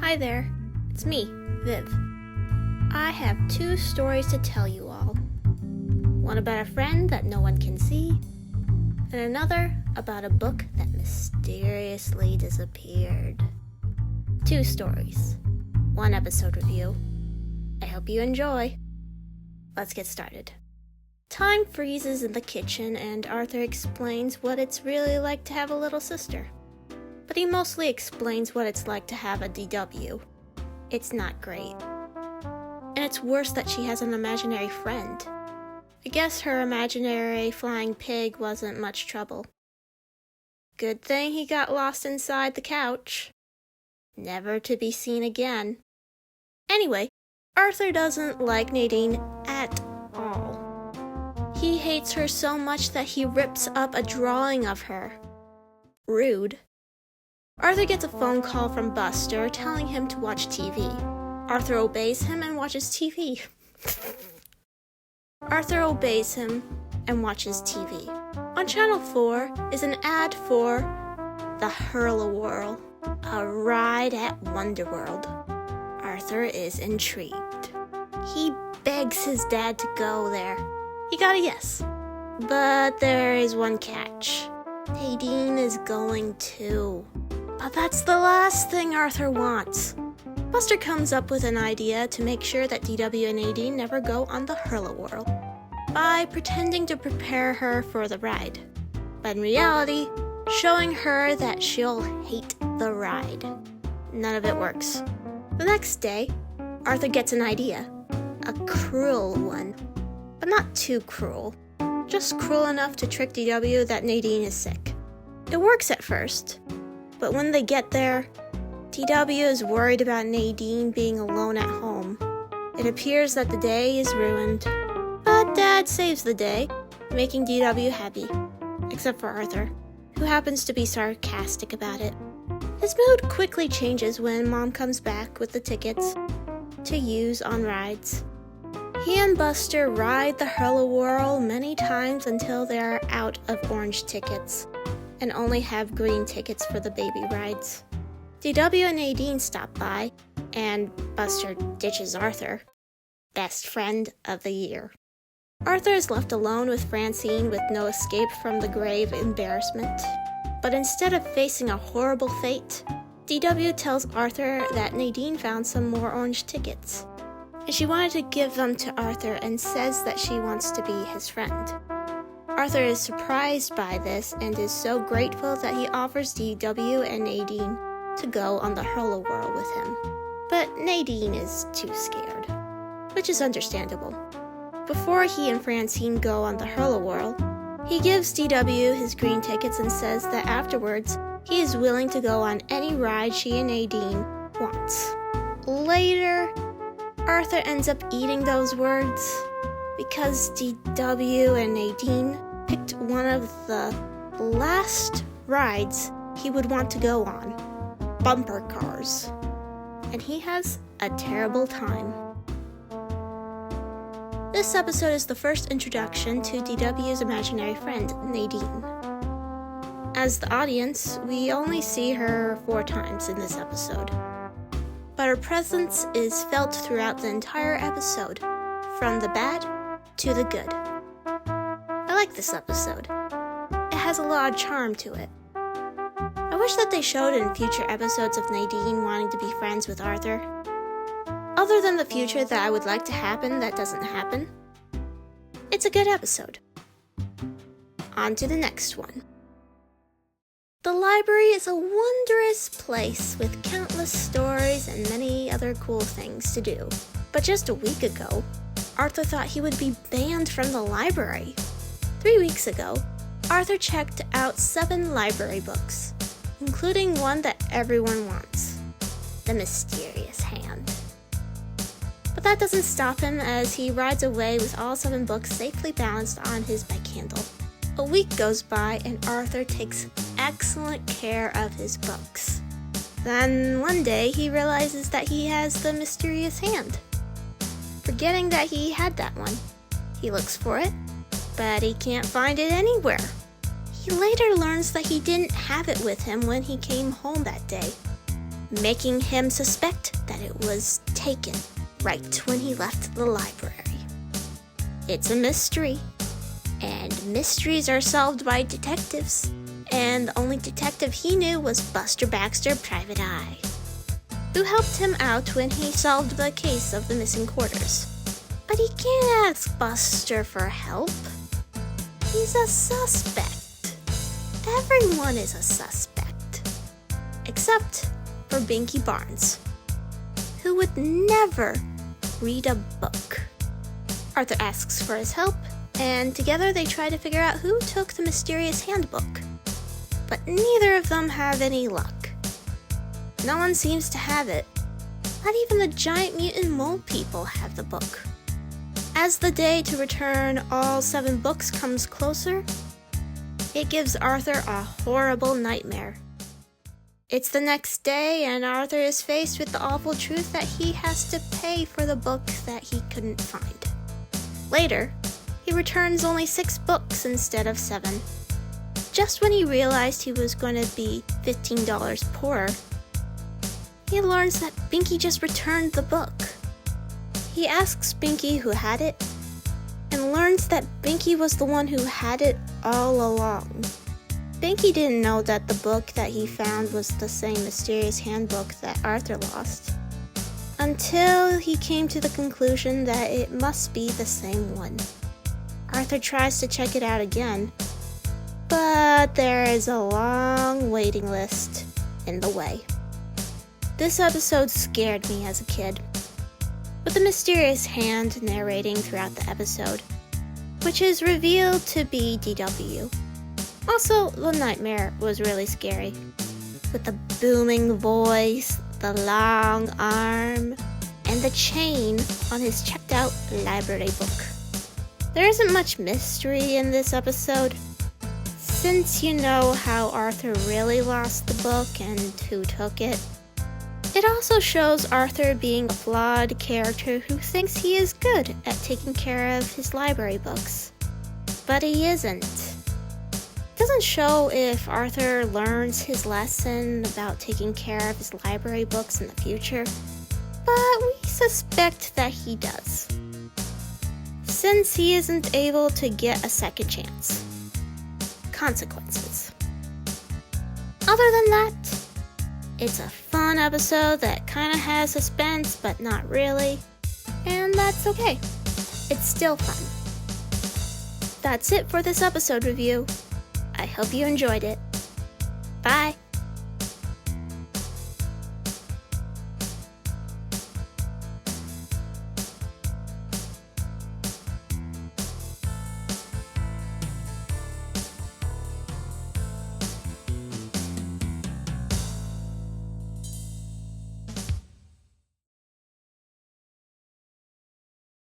Hi there, it's me, Viv. I have 2 stories to tell you all. One about a friend that no one can see, and another about a book that mysteriously disappeared. 2 stories, 1 episode review. I hope you enjoy. Let's get started. Time freezes in the kitchen and Arthur explains what it's really like to have a little sister. But he mostly explains what it's like to have a DW. It's not great. And it's worse that she has an imaginary friend. I guess her imaginary flying pig wasn't much trouble. Good thing he got lost inside the couch. Never to be seen again. Anyway, Arthur doesn't like Nadine at all. He hates her so much that he rips up a drawing of her. Rude. Arthur gets a phone call from Buster telling him to watch TV. Arthur obeys him and watches TV. Arthur obeys him and watches TV. On Channel 4 is an ad for the Hurl-A-Whirl, a ride at Wonderworld. Arthur is intrigued. He begs his dad to go there. He got a yes. But there is one catch. Nadine is going too. But that's the last thing Arthur wants. Buster comes up with an idea to make sure that DW and Nadine never go on the Hurl-A-Whirl by pretending to prepare her for the ride, but in reality, showing her that she'll hate the ride. None of it works. The next day, Arthur gets an idea. A cruel one. But not too cruel. Just cruel enough to trick DW that Nadine is sick. It works at first. But when they get there, DW is worried about Nadine being alone at home. It appears that the day is ruined. But Dad saves the day, making DW happy. Except for Arthur, who happens to be sarcastic about it. His mood quickly changes when Mom comes back with the tickets to use on rides. He and Buster ride the Hurl-A-Whirl many times until they are out of orange tickets and only have green tickets for the baby rides. DW and Nadine stop by, and Buster ditches Arthur. Best friend of the year. Arthur is left alone with Francine with no escape from the grave embarrassment. But instead of facing a horrible fate, DW tells Arthur that Nadine found some more orange tickets. And she wanted to give them to Arthur and says that she wants to be his friend. Arthur is surprised by this and is so grateful that he offers DW and Nadine to go on the Hurl-A-Whirl with him. But Nadine is too scared, which is understandable. Before he and Francine go on the Hurl-A-Whirl, he gives DW his green tickets and says that afterwards, he is willing to go on any ride she and Nadine wants. Later, Arthur ends up eating those words because DW and Nadine picked one of the last rides he would want to go on, bumper cars, and he has a terrible time. This episode is the first introduction to DW's imaginary friend, Nadine. As the audience, we only see her 4 times in this episode. But her presence is felt throughout the entire episode, from the bad to the good. I like this episode. It has a lot of charm to it. I wish that they showed in future episodes of Nadine wanting to be friends with Arthur. Other than the future that I would like to happen that doesn't happen, it's a good episode. On to the next one. The library is a wondrous place with countless stories and many other cool things to do. But just a week ago, Arthur thought he would be banned from the library. 3 weeks ago, Arthur checked out 7 library books, including one that everyone wants, The Mysterious Hand. But that doesn't stop him as he rides away with all 7 books safely balanced on his bike handle. A week goes by and Arthur takes excellent care of his books. Then one day he realizes that he has the mysterious hand. Forgetting that he had that one, he looks for it, but he can't find it anywhere. He later learns that he didn't have it with him when he came home that day. making him suspect that it was taken right when he left the library. It's a mystery, and mysteries are solved by detectives, and the only detective he knew was Buster Baxter, Private Eye, who helped him out when he solved the case of the missing quarters. But he can't ask Buster for help. He's a suspect. Everyone is a suspect. Except for Binky Barnes, who would never read a book. Arthur asks for his help, and together they try to figure out who took the mysterious handbook. But neither of them have any luck. No one seems to have it. Not even the giant mutant mole people have the book. As the day to return all 7 books comes closer, it gives Arthur a horrible nightmare. It's the next day, and Arthur is faced with the awful truth that he has to pay for the book that he couldn't find. Later, he returns only 6 books instead of 7. Just when he realized he was going to be $15 poorer, he learns that Binky just returned the book. He asks Binky who had it, and learns that Binky was the one who had it all along. Binky didn't know that the book that he found was the same mysterious handbook that Arthur lost, until he came to the conclusion that it must be the same one. Arthur tries to check it out again, but there is a long waiting list in the way. This episode scared me as a kid, with a mysterious hand narrating throughout the episode, which is revealed to be DW. Also, the nightmare was really scary, with the booming voice, the long arm, and the chain on his checked out library book. There isn't much mystery in this episode, since you know how Arthur really lost the book and who took it. It also shows Arthur being a flawed character who thinks he is good at taking care of his library books, but he isn't. It doesn't show if Arthur learns his lesson about taking care of his library books in the future, but we suspect that he does, since he isn't able to get a second chance. Consequences. Other than that, it's a fun episode that kind of has suspense, but not really, and that's okay. It's still fun. That's it for this episode review. I hope you enjoyed it. Bye!